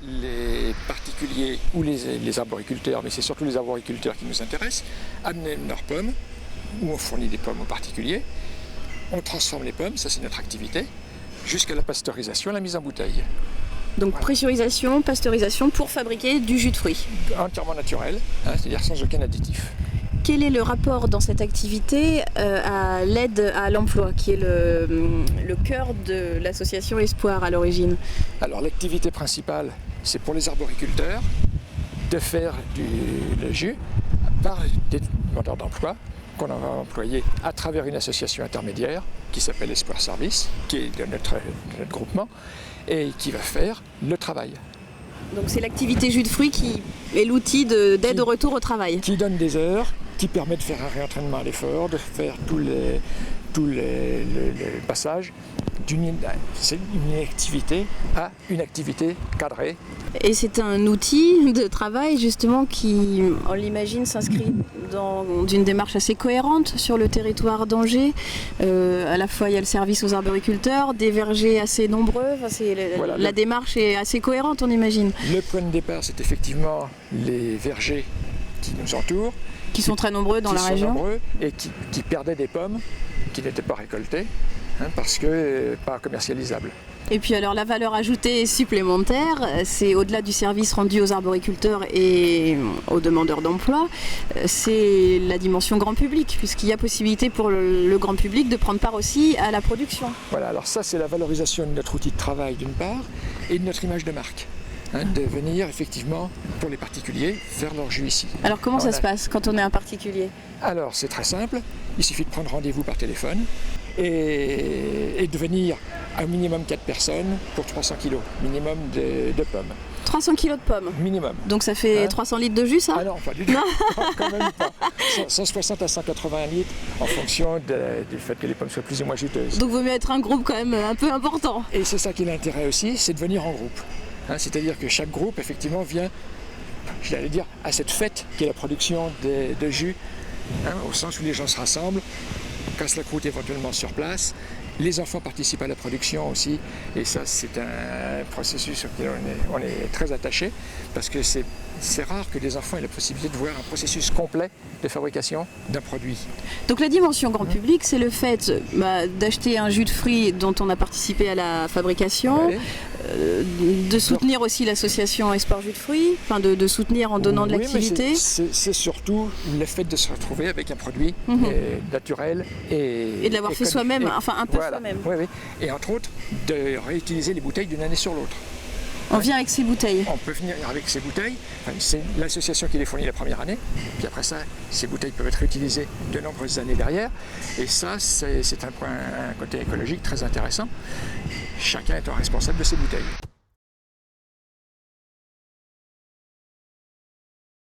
les particuliers ou les arboriculteurs, mais c'est surtout les arboriculteurs qui nous intéressent, amènent leurs pommes, ou on fournit des pommes aux particuliers, on transforme les pommes, ça c'est notre activité, jusqu'à la pasteurisation et la mise en bouteille. Donc Voilà. pressurisation, pasteurisation pour fabriquer du jus de fruits. Entièrement naturel, c'est-à-dire sans aucun additif. Quel est le rapport dans cette activité à l'aide à l'emploi, qui est le cœur de l'association Espoir à l'origine? Alors l'activité principale, c'est pour les arboriculteurs de faire le jus par des demandeurs d'emploi qu'on va employer à travers une association intermédiaire qui s'appelle Espoir Service, qui est de notre groupement, et qui va faire le travail. Donc c'est l'activité jus de fruits qui est l'outil d'aide au retour au travail. Qui donne des heures, qui permet de faire un réentraînement à l'effort, de faire tous les passages d'une activité à une activité cadrée. Et c'est un outil de travail justement qui, on l'imagine, s'inscrit dans une démarche assez cohérente sur le territoire d'Angers. À la fois il y a le service aux arboriculteurs, des vergers assez nombreux, voilà, la démarche est assez cohérente, on imagine. Le point de départ, c'est effectivement les vergers qui nous entourent. Qui sont très nombreux dans la région. Nombreux et qui perdaient des pommes qui n'étaient pas récoltées parce que pas commercialisables. Et puis alors la valeur ajoutée supplémentaire, c'est au-delà du service rendu aux arboriculteurs et aux demandeurs d'emploi, c'est la dimension grand public, puisqu'il y a possibilité pour le grand public de prendre part aussi à la production. Voilà, alors ça c'est la valorisation de notre outil de travail d'une part et de notre image de marque. De venir effectivement pour les particuliers faire leur jus ici. Alors comment ça se passe quand on est un particulier? Alors c'est très simple, il suffit de prendre rendez-vous par téléphone et de venir à un minimum 4 personnes pour 300 kg minimum de pommes. 300 kg de pommes? Minimum. Donc ça fait 300 litres de jus, ça? Ah non, pas du tout, quand même pas. 160 à 180 litres en fonction du fait que les pommes soient plus ou moins juteuses. Donc vaut mieux être un groupe quand même un peu important. Et c'est ça qui est l'intérêt aussi, c'est de venir en groupe. C'est-à-dire que chaque groupe, effectivement, vient, j'allais dire, à cette fête qui est la production de jus, au sens où les gens se rassemblent, cassent la croûte éventuellement sur place. Les enfants participent à la production aussi, et ça, c'est un processus sur lequel on est très attaché, parce que c'est rare que les enfants aient la possibilité de voir un processus complet de fabrication d'un produit. Donc la dimension grand public, c'est le fait d'acheter un jus de fruits dont on a participé à la fabrication, de soutenir aussi l'association Espoir Jus de Fruits, enfin de soutenir en donnant de l'activité. C'est surtout le fait de se retrouver avec un produit naturel et de l'avoir fait soi-même, enfin un peu soi-même. Oui. Et entre autres, de réutiliser les bouteilles d'une année sur l'autre. On vient avec ses bouteilles. On peut venir avec ses bouteilles. C'est l'association qui les fournit la première année. Puis après ça, ces bouteilles peuvent être réutilisées de nombreuses années derrière. Et ça, c'est un côté écologique très intéressant. Chacun étant responsable de ses bouteilles.